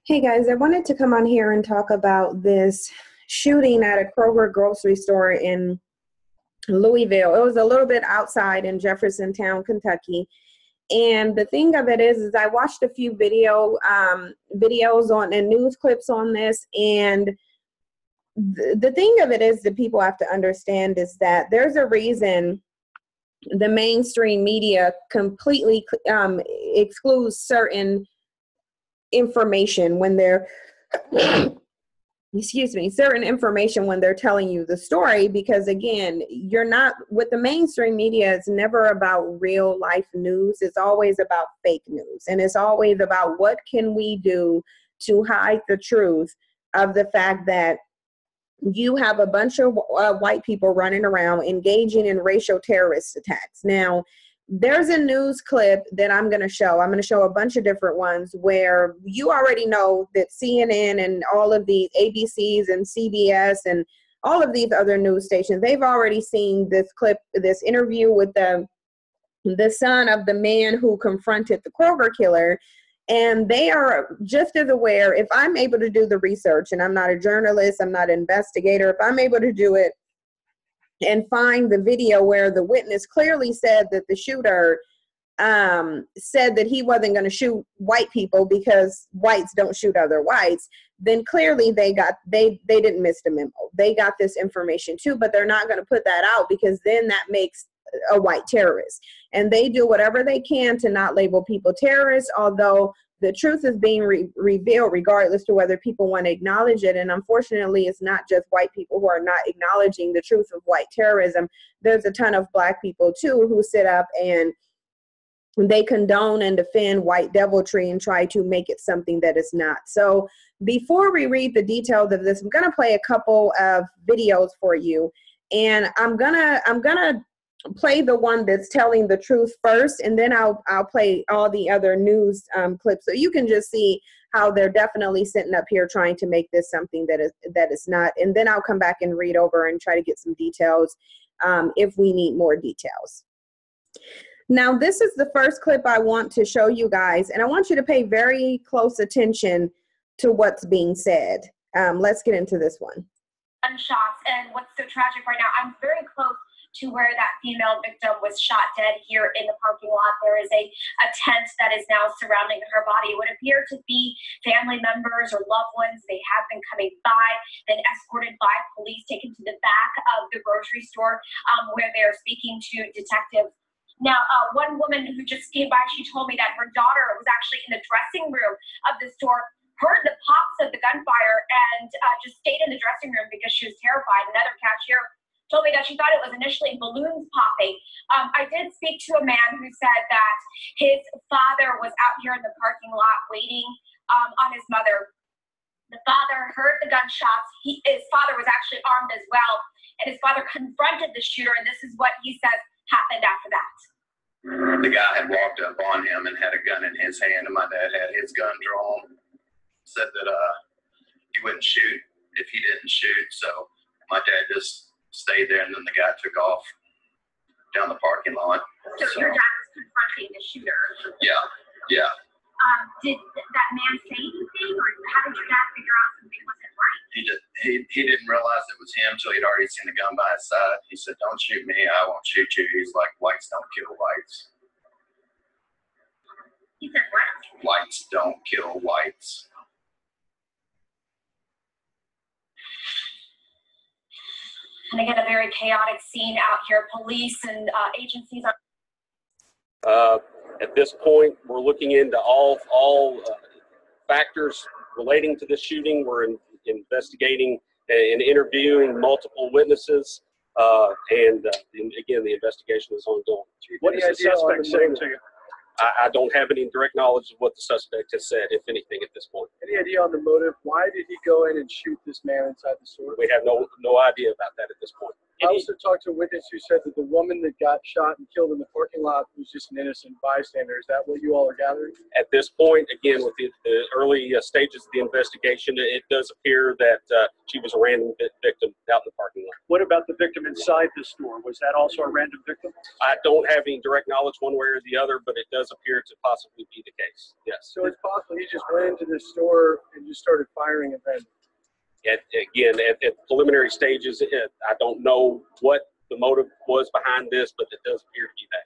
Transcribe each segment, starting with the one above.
Hey guys, I wanted to come on here and talk about this shooting at a Kroger grocery store in Louisville. It was a little bit outside in Jeffersontown, Kentucky. And the thing of it is I watched a few videos on and news clips on this. And the thing of it is that people have to understand is that there's a reason the mainstream media completely excludes certain information when they're certain information when they're telling you the story, because again, you're not with the mainstream media. It's never about real life news. It's always about fake news, and it's always about what can we do to hide the truth of the fact that you have a bunch of white people running around engaging in racial terrorist attacks. Now, there's a news clip that I'm going to show. I'm going to show a bunch of different ones where you already know that CNN and all of these ABCs and CBS and all of these other news stations, they've already seen this clip, this interview with the son of the man who confronted the Kroger killer. And they are just as aware. If I'm able to do the research, and I'm not a journalist, I'm not an investigator, if I'm able to do it and find the video where the witness clearly said that the shooter said that he wasn't going to shoot white people because whites don't shoot other whites, then clearly they didn't miss the memo. They got this information too, but they're not going to put that out because then that makes a white terrorist. And they do whatever they can to not label people terrorists, although the truth is being revealed regardless to whether people want to acknowledge it. And unfortunately, it's not just white people who are not acknowledging the truth of white terrorism. There's a ton of black people too who sit up and they condone and defend white deviltry and try to make it something that it's not. So before we read the details of this, I'm going to play a couple of videos for you. And I'm gonna play the one that's telling the truth first, and then I'll play all the other news clips so you can just see how they're definitely sitting up here trying to make this something that is not. And then I'll come back and read over and try to get some details if we need more details. Now, this is the first clip I want to show you guys, and I want you to pay very close attention to what's being said. Let's get into this one. Gunshots, and what's so tragic right now, I'm very close to where that female victim was shot dead here in the parking lot. There is a tent that is now surrounding her body. It would appear to be family members or loved ones. They have been coming by, then escorted by police, taken to the back of the grocery store where they're speaking to detectives. Now, one woman who just came by, she told me that her daughter was actually in the dressing room of the store, heard the pops of the gunfire, and just stayed in the dressing room because she was terrified. Another cashier told me that she thought it was initially balloons popping. I did speak to a man who said that his father was out here in the parking lot waiting on his mother. The father heard the gunshots. His father was actually armed as well, and his father confronted the shooter, and this is what he says happened after that. The guy had walked up on him and had a gun in his hand, and my dad had his gun drawn. Said that he wouldn't shoot if he didn't shoot, so my dad just stayed there, and then the guy took off down the parking lot. So your dad was confronting the shooter? Yeah. Did that man say anything, or how did your dad figure out something wasn't right? He didn't realize it was him until he'd already seen the gun by his side. He said, "Don't shoot me, I won't shoot you." He's like, "Whites don't kill whites." He said what? Whites don't kill whites. And again, a very chaotic scene out here. Police and agencies are. At this point, we're looking into all factors relating to this shooting. We're investigating and interviewing multiple witnesses. And again, the investigation is ongoing. What is the suspect saying to you? I don't have any direct knowledge of what the suspect has said, if anything, at this point. Any idea on the motive? Why did he go in and shoot this man inside the store? We have no idea about that at this point. I also talked to a witness who said that the woman that got shot and killed in the parking lot was just an innocent bystander. Is that what you all are gathering? At this point, again, with the early stages of the investigation, it does appear that she was a random victim out in the parking lot. What about the victim inside the store? Was that also a random victim? I don't have any direct knowledge one way or the other, but it does appear to possibly be the case. Yes. So it's possible he just went into the store and just started firing at random. At preliminary stages, I don't know what the motive was behind this, but it does appear to be that,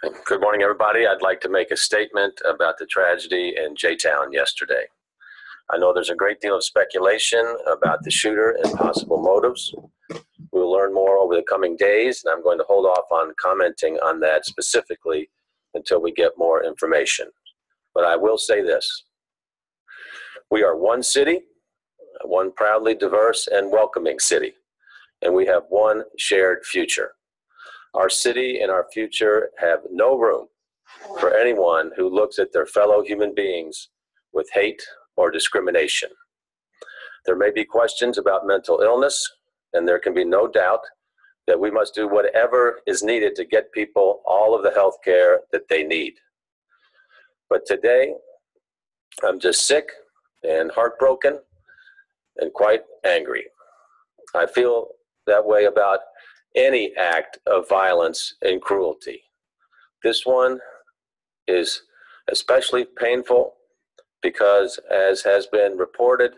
yes. Good morning, everybody. I'd like to make a statement about the tragedy in J-Town yesterday. I know there's a great deal of speculation about the shooter and possible motives. We will learn more over the coming days, and I'm going to hold off on commenting on that specifically until we get more information. But I will say this. We are one city, one proudly diverse and welcoming city, and we have one shared future. Our city and our future have no room for anyone who looks at their fellow human beings with hate or discrimination. There may be questions about mental illness, and there can be no doubt that we must do whatever is needed to get people all of the health care that they need. But today, I'm just sick and heartbroken and quite angry. I feel that way about any act of violence and cruelty. This one is especially painful because, as has been reported,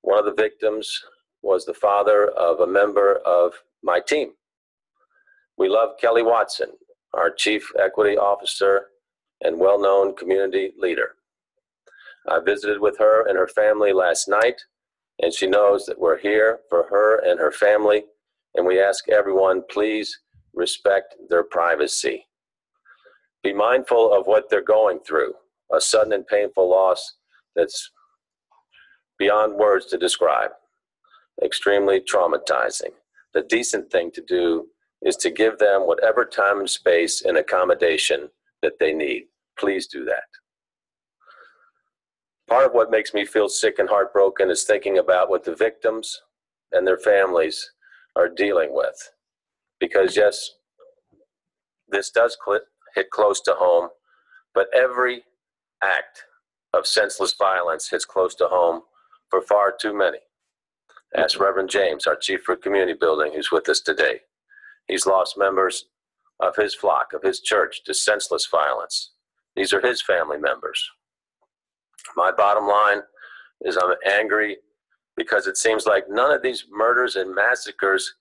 one of the victims was the father of a member of my team. We love Kelly Watson, our Chief Equity Officer and well-known community leader. I visited with her and her family last night, and she knows that we're here for her and her family, and we ask everyone, please respect their privacy. Be mindful of what they're going through, a sudden and painful loss that's beyond words to describe, extremely traumatizing. The decent thing to do is to give them whatever time and space and accommodation that they need. Please do that. Part of what makes me feel sick and heartbroken is thinking about what the victims and their families are dealing with. Because yes, this does hit close to home, but every act of senseless violence hits close to home for far too many. Ask Reverend James, our Chief for Community Building, who's with us today. He's lost members of his flock, of his church, to senseless violence. These are his family members. My bottom line is I'm angry because it seems like none of these murders and massacres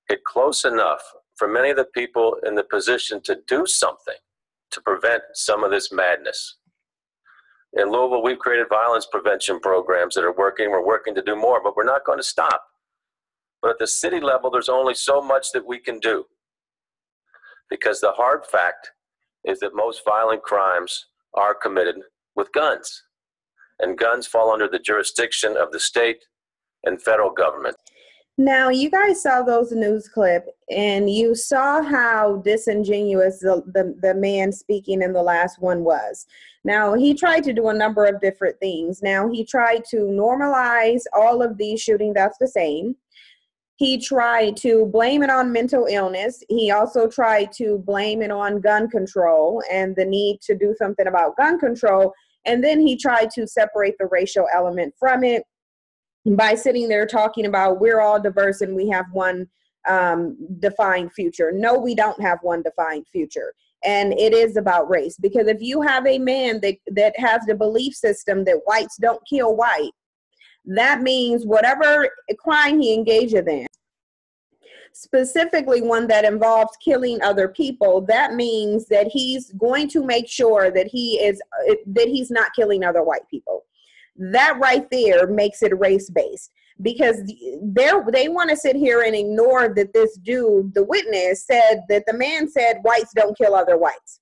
hit close enough for many of the people in the position to do something to prevent some of this madness. In Louisville, we've created violence prevention programs that are working. We're working to do more, but we're not going to stop. But at the city level, there's only so much that we can do. Because the hard fact is that most violent crimes are committed with guns. And guns fall under the jurisdiction of the state and federal government. Now, you guys saw those news clips, and you saw how disingenuous the man speaking in the last one was. Now, he tried to do a number of different things. Now, he tried to normalize all of these shootings. That's the same. He tried to blame it on mental illness. He also tried to blame it on gun control and the need to do something about gun control. And then he tried to separate the racial element from it by sitting there talking about we're all diverse and we have one defined future. No, we don't have one defined future. And it is about race. Because if you have a man that has the belief system that whites don't kill white, that means whatever crime he engages in, specifically one that involves killing other people, that means that he's going to make sure that he's not killing other white people. That right there makes it race-based, because they want to sit here and ignore that this dude, the witness, said that the man said whites don't kill other whites.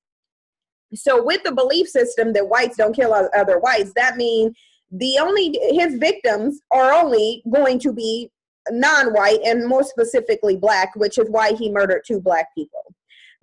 So with the belief system that whites don't kill other whites, that means his victims are only going to be non-white and more specifically black, which is why he murdered 2 black people.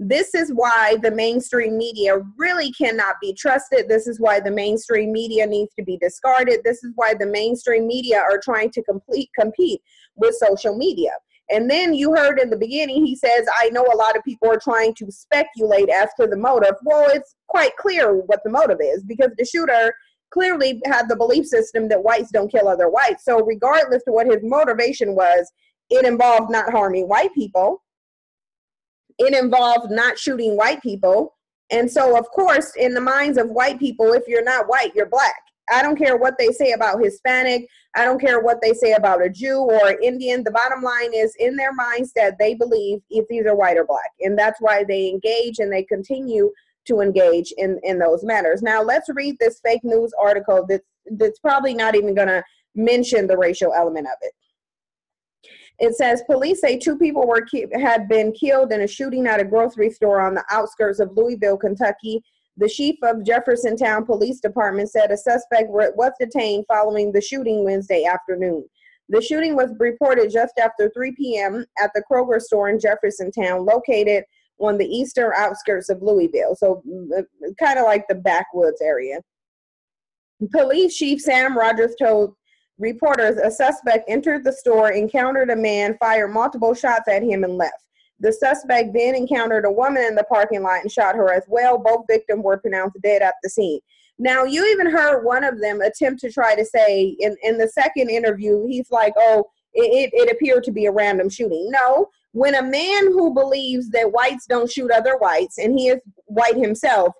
This is why the mainstream media really cannot be trusted. This is why the mainstream media needs to be discarded. This is why the mainstream media are trying to compete with social media. And then you heard in the beginning, he says, I know a lot of people are trying to speculate as to the motive. Well, it's quite clear what the motive is, because the shooter clearly had the belief system that whites don't kill other whites. So regardless of what his motivation was, it involved not harming white people. It involved not shooting white people. And so, of course, in the minds of white people, if you're not white, you're black. I don't care what they say about Hispanic. I don't care what they say about a Jew or Indian. The bottom line is, in their mindset, they believe if either white or black. And that's why they engage, and they continue to engage in those matters. Now, let's read this fake news article that's probably not even going to mention the racial element of it. It says, police say 2 people had been killed in a shooting at a grocery store on the outskirts of Louisville, Kentucky. The chief of Jeffersontown Police Department said a suspect was detained following the shooting Wednesday afternoon. The shooting was reported just after 3 p.m. at the Kroger store in Jeffersontown, located on the eastern outskirts of Louisville, so kind of like the backwoods area. Police Chief Sam Rogers told reporters a suspect entered the store, encountered a man, fired multiple shots at him, and left. The suspect then encountered a woman in the parking lot and shot her as well. Both victims were pronounced dead at the scene. Now, you even heard one of them attempt to try to say in the second interview, he's like, oh, it appeared to be a random shooting. No, when a man who believes that whites don't shoot other whites, and he is white himself,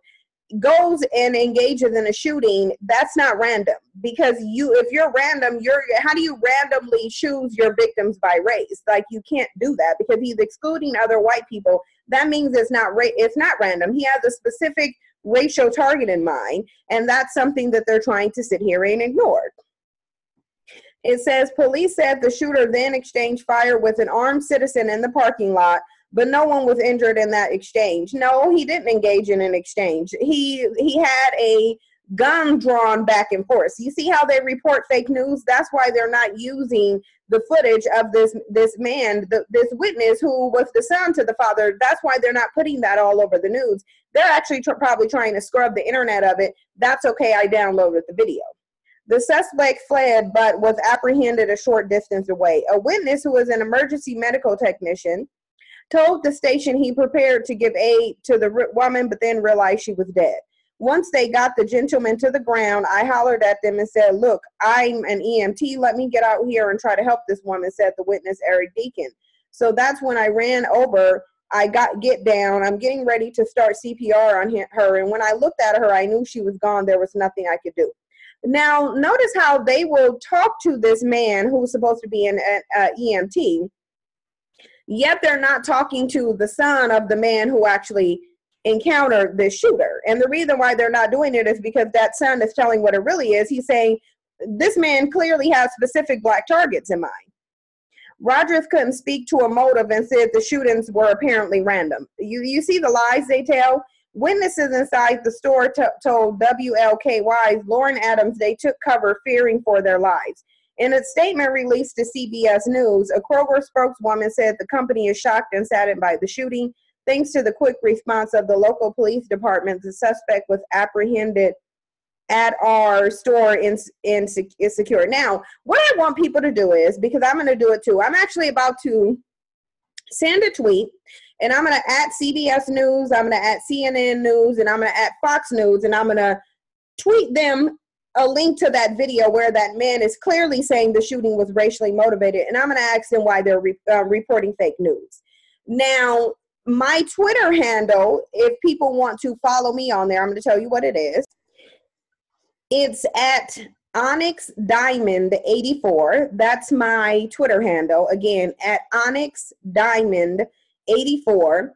goes and engages in a shooting, that's not random. Because if you're random, how do you randomly choose your victims by race? Like, you can't do that, because he's excluding other white people. That means it's not random. He has a specific racial target in mind, and that's something that they're trying to sit here and ignore. It says police said the shooter then exchanged fire with an armed citizen in the parking lot, but no one was injured in that exchange. No, he didn't engage in an exchange. He had a gun drawn back and forth. You see how they report fake news? That's why they're not using the footage of this man, this witness who was the son to the father. That's why they're not putting that all over the news. They're actually probably trying to scrub the internet of it. That's okay, I downloaded the video. The suspect fled but was apprehended a short distance away. A witness who was an emergency medical technician told the station he prepared to give aid to the woman, but then realized she was dead. Once they got the gentleman to the ground, I hollered at them and said, look, I'm an EMT. Let me get out here and try to help this woman, said the witness, Eric Deacon. So that's when I ran over. I get down. I'm getting ready to start CPR on her. And when I looked at her, I knew she was gone. There was nothing I could do. Now, notice how they will talk to this man who's supposed to be an EMT, yet they're not talking to the son of the man who actually encountered this shooter. And the reason why they're not doing it is because that son is telling what it really is. He's saying this man clearly has specific black targets in mind. Rogers couldn't speak to a motive and said the shootings were apparently random. You see the lies they tell? Witnesses inside the store told WLKY's Lauren Adams they took cover fearing for their lives. In a statement released to CBS News, a Kroger spokeswoman said the company is shocked and saddened by the shooting. Thanks to the quick response of the local police department, the suspect was apprehended at our store is secure. Now, what I want people to do is, because I'm going to do it too, I'm actually about to send a tweet, and I'm going to add CBS News, I'm going to add CNN News, and I'm going to add Fox News, and I'm going to tweet them a link to that video where that man is clearly saying the shooting was racially motivated, and I'm going to ask them why they're reporting fake news. Now, my Twitter handle, if people want to follow me on there, I'm going to tell you what it is. It's at Onyx Diamond 84. That's my Twitter handle. Again, at Onyx Diamond 84.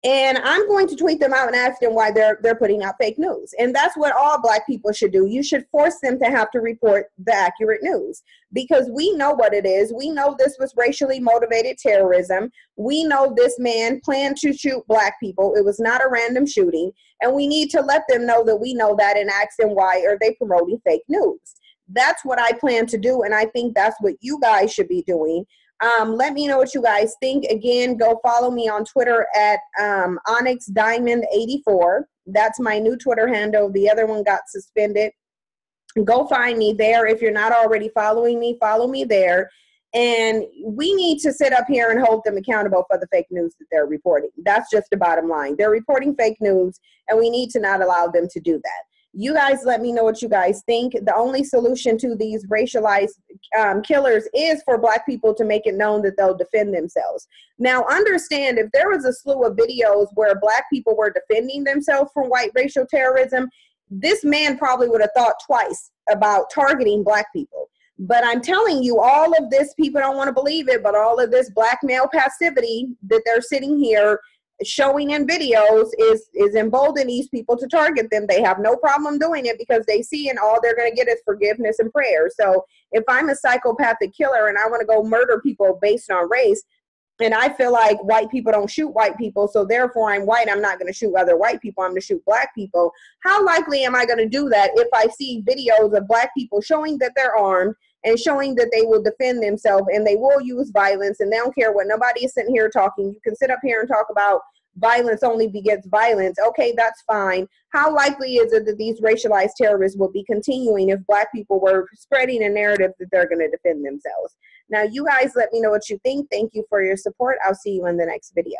And I'm going to tweet them out and ask them why they're putting out fake news. And that's what all Black people should do. You should force them to have to report the accurate news, because we know what it is. We know this was racially motivated terrorism. We know this man planned to shoot Black people. It was not a random shooting. And we need to let them know that we know that and ask them why are they promoting fake news. That's what I plan to do. And I think that's what you guys should be doing. Let me know what you guys think. Again, go follow me on Twitter at OnyxDiamond84. That's my new Twitter handle. The other one got suspended. Go find me there. If you're not already following me, follow me there. And we need to sit up here and hold them accountable for the fake news that they're reporting. That's just the bottom line. They're reporting fake news, and we need to not allow them to do that. You guys let me know what you guys think. The only solution to these racialized killers is for Black people to make it known that they'll defend themselves. Now, understand, if there was a slew of videos where Black people were defending themselves from white racial terrorism, this man probably would have thought twice about targeting Black people. But I'm telling you, all of this, people don't want to believe it, but all of this black male passivity that they're sitting here showing in videos is emboldening these people to target them. They have no problem doing it because they see, and all they're going to get is forgiveness and prayer. So if I'm a psychopathic killer and I want to go murder people based on race, and I feel like white people don't shoot white people, so therefore I'm white, I'm not going to shoot other white people, I'm going to shoot Black people. How likely am I going to do that if I see videos of Black people showing that they're armed and showing that they will defend themselves and they will use violence, and they don't care what nobody is sitting here talking? You can sit up here and talk about violence only begets violence. Okay, that's fine. How likely is it that these racialized terrorists will be continuing if Black people were spreading a narrative that they're going to defend themselves? Now, you guys let me know what you think. Thank you for your support. I'll see you in the next video.